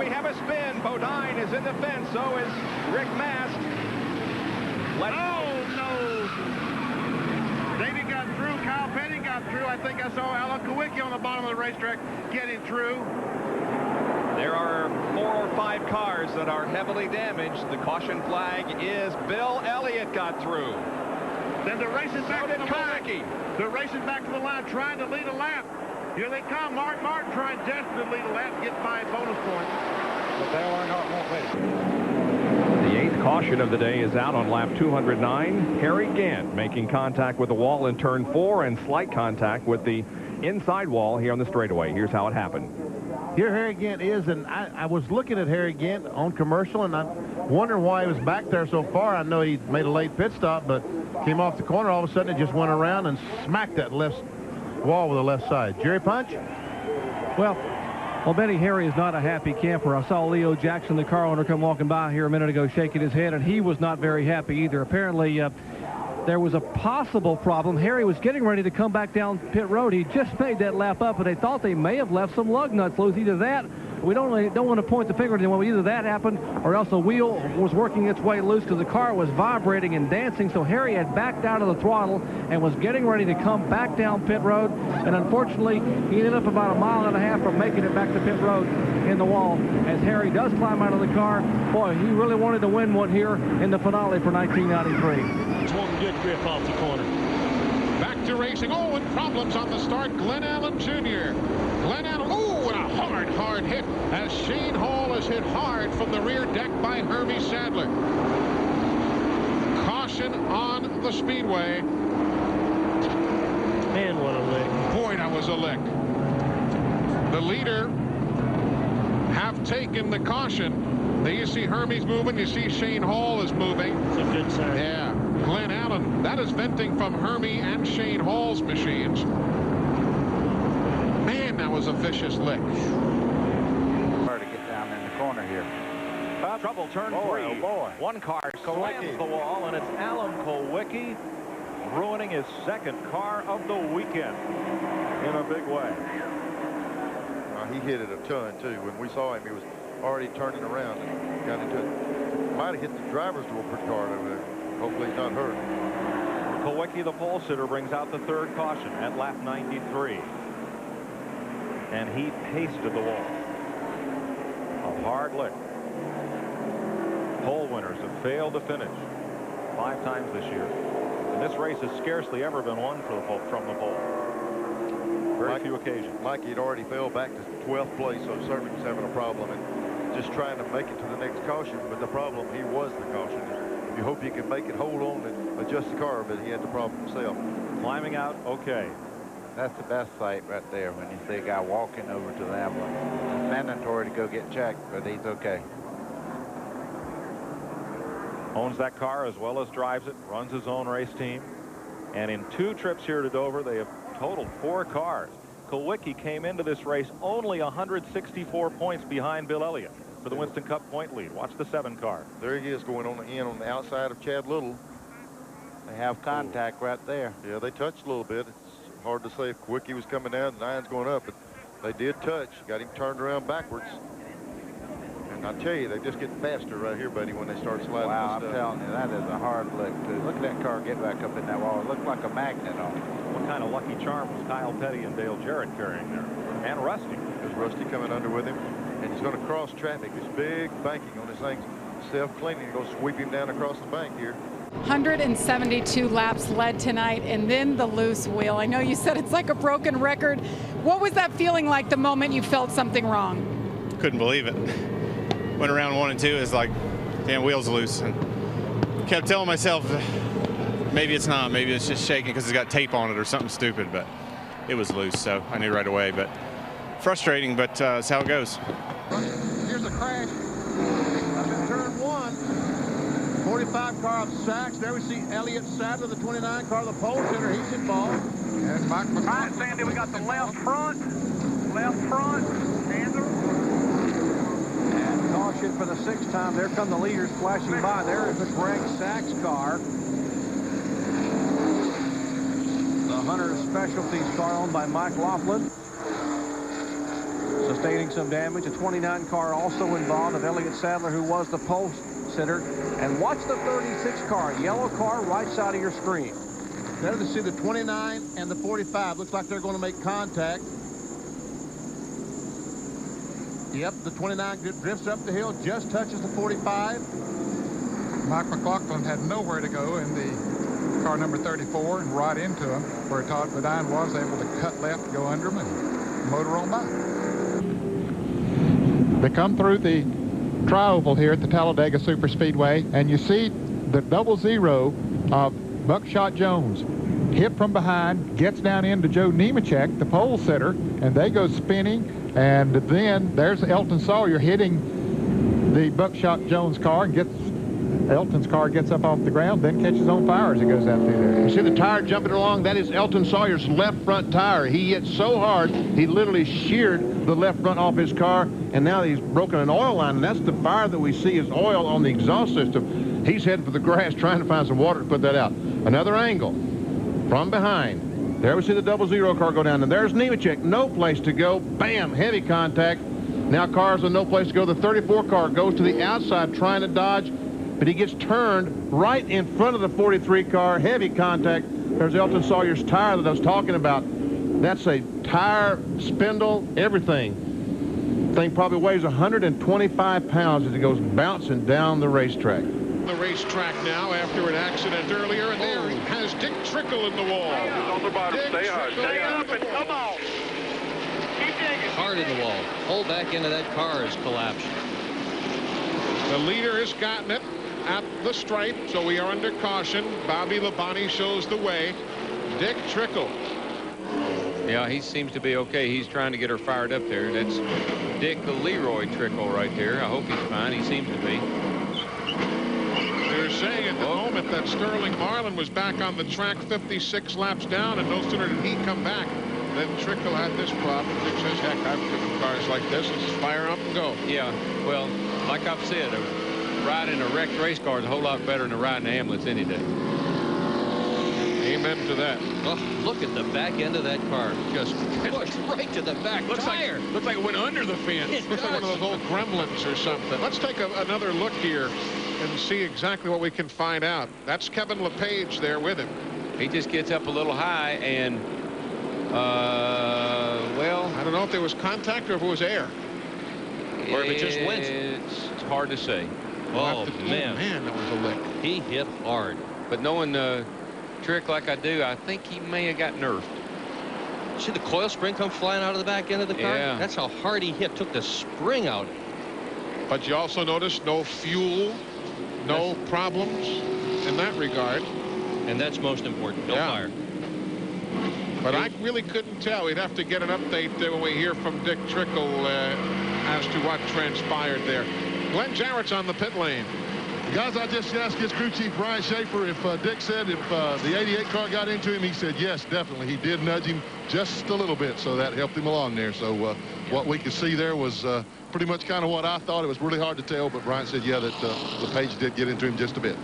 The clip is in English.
we have a spin. Bodine is in the fence. So is Rick Mast. Oh, no. David got through. Kyle Petty got through. I think I saw Kulwicki on the bottom of the racetrack getting through. There are 4 or 5 cars that are heavily damaged. The caution flag is Bill Elliott got through. Then they're racing back to the Kulwicki. line. They're racing back to the line, trying to lead a lap. Here they come. Martin trying desperately to lead a lap, get 5 bonus points. But Dale Earnhardt won't wait. The 8th caution of the day is out on lap 209. Harry Gant making contact with the wall in turn 4 and slight contact with the inside wall here on the straightaway. Here's how it happened. Here Harry Gant is, and I was looking at Harry Gant on commercial, and I'm wondering why he was back there so far. I know he made a late pit stop, but came off the corner. All of a sudden, it just went around and smacked that left wall with the left side. Jerry Punch? Well, Benny, Harry is not a happy camper. I saw Leo Jackson, the car owner, come walking by here a minute ago shaking his head, and he was not very happy either. Apparently, there was a possible problem. Harry was getting ready to come back down pit road. He just made that lap up, and they thought they may have left some lug nuts loose. Either that, we don't want to point the finger at anyone. Either that happened, or else the wheel was working its way loose because the car was vibrating and dancing. So Harry had backed out of the throttle and was getting ready to come back down pit road. And unfortunately, he ended up about 1.5 miles from making it back to pit road in the wall. As Harry does climb out of the car, boy, he really wanted to win one here in the finale for 1993. One good grip off the corner. Back to racing. Oh, and problems on the start. Glenn Allen Jr. Glenn Allen. Oh, and a hard hit as Shane Hall is hit hard from the rear deck by Hermie Sadler. Caution on the speedway. And what a lick. Boy, that was a lick. The leader have taken the caution. There you see Hermie's moving. You see Shane Hall is moving. It's a good sign. Yeah. Glenn Allen, that is venting from Hermie and Shane Hall's machines. Man, that was a vicious lick. Hard to get down in the corner here. Trouble turn 3. Oh boy. One car slams the wall, and it's Alan Kulwicki ruining his 2nd car of the weekend in a big way. He hit it a ton, too. When we saw him, he was already turning around and got into it. Might have hit the driver's door pretty hard over there. Hopefully he's not hurt. Kulwicki, the pole sitter, brings out the 3rd caution at lap 93. And he pasted the wall. A hard lick. Pole winners have failed to finish 5 times this year. And this race has scarcely ever been won from the pole. Very few occasions. Mikey had already fell back to 12th place, so certainly was having a problem and just trying to make it to the next caution. But the problem, he was the caution. You hope you can make it, hold on, and adjust the car, but he had the problem himself. Climbing out, okay. That's the best sight right there when you see a guy walking over to the ambulance. It's mandatory to go get checked, but he's okay. Owns that car as well as drives it, runs his own race team. And in 2 trips here to Dover, they have totaled 4 cars. Kulwicki came into this race only 164 points behind Bill Elliott for the Winston Cup point lead. Watch the 7 car. There he is going on the end on the outside of Chad Little. They have contact right there. Yeah, they touched a little bit. It's hard to say if Kulwicki was coming down, the 9's going up, but they did touch. Got him turned around backwards. And I tell you, they just get faster right here, buddy, when they start sliding. Wow, I'm telling you, that is a hard lick, too. Look at that car get back up in that wall. It looked like a magnet on it. What kind of lucky charm was Kyle Petty and Dale Jarrett carrying there? And Rusty. There's Rusty coming under with him, and he's going to cross traffic. This big banking on this thing, self-cleaning. Going to sweep him down across the bank here. 172 laps led tonight, and then the loose wheel. I know you said it's like a broken record. What was that feeling like the moment you felt something wrong? Couldn't believe it. Went around 1 and 2, it's like, damn, wheel's loose. And kept telling myself, maybe it's not, maybe it's just shaking because it's got tape on it or something stupid, but it was loose, so I knew right away. But frustrating, but it's how it goes. Here's a crash up in turn 1. 45 car of Sachs. There we see Elliott Sadler, the 29 car, the pole sitter. He's involved. There's Mike McIntyre. All right, Sandy, we got the left front, and Caution for the 6th time. There come the leaders flashing by. There is the Greg Sachs car. The Hunter Specialties car owned by Mike Laughlin. The sustaining some damage. A 29 car also involved of Elliott Sadler, who was the pole sitter. And watch the 36 car, yellow car, right side of your screen. There to see the 29 and the 45. Looks like they're going to make contact. Yep, the 29 drifts up the hill, just touches the 45. Mike McLaughlin had nowhere to go in the car number 34 and right into him, where Todd Bodine was able to cut left, go under him, and motor on by. They come through the tri-oval here at the Talladega Superspeedway, and you see the 00 of Buckshot Jones hit from behind, gets down into Joe Nemechek, the pole sitter, and they go spinning. And then there's Elton Sawyer hitting the Buckshot Jones car and Elton's car gets up off the ground, then catches on fire as it goes out through there. You see the tire jumping along? That is Elton Sawyer's left front tire. He hit so hard, he literally sheared the left front off his car, and now he's broken an oil line, and that's the fire that we see is oil on the exhaust system. He's heading for the grass trying to find some water to put that out. Another angle from behind. There we see the 00 car go down, and there's Nemechek, no place to go. Bam, heavy contact. Now cars with no place to go. The 34 car goes to the outside trying to dodge, but he gets turned right in front of the 43 car, heavy contact. There's Elton Sawyer's tire that I was talking about. That's a tire, spindle, everything. Thing probably weighs 125 pounds as it goes bouncing down the racetrack. The racetrack now after an accident earlier, and there he has Dick Trickle in the wall. On the bottom, stay hard, stay up, and come on. Keep digging. Hard in the wall. Whole back end of that car is collapsed. The leader has gotten it at the stripe, so we are under caution. Bobby Labonte shows the way. Dick Trickle. Yeah, he seems to be okay. He's trying to get her fired up there. That's Dick the Leroy Trickle right there. I hope he's fine. He seems to be. They're saying at the moment that Sterling Marlin was back on the track 56 laps down, and no sooner did he come back than Trickle had this problem. Dick says, heck, I've driven cars like this. Let's just fire up and go. Yeah, well, like I've said, riding a wrecked race car is a whole lot better than riding an ambulance any day. Amen to that. Oh, look at the back end of that car. Just pushed right to the back tire. Looks like it went under the fence. It looks like one of those old Gremlins or something. Let's take another look here and see exactly what we can find out. That's Kevin LePage there with him. He just gets up a little high and, well, I don't know if there was contact or if it was air. Or if it just went. It's hard to say. Oh, man, that was a lick. He hit hard. But knowing Trick like I do, I think he may have got nerfed. See the coil spring come flying out of the back end of the car? Yeah. That's how hard he hit. Took the spring out. But you also notice no fuel, no problems in that regard. And that's most important. No fire. But I really couldn't tell. We'd have to get an update when we hear from Dick Trickle as to what transpired there. Glenn Jarrett's on the pit lane. Guys, I just asked his crew chief, Brian Schaefer, if Dick said if the 88 car got into him. He said, yes, definitely. He did nudge him just a little bit, so that helped him along there. So what we could see there was pretty much kind of what I thought. It was really hard to tell, but Brian said, yeah, that LePage did get into him just a bit.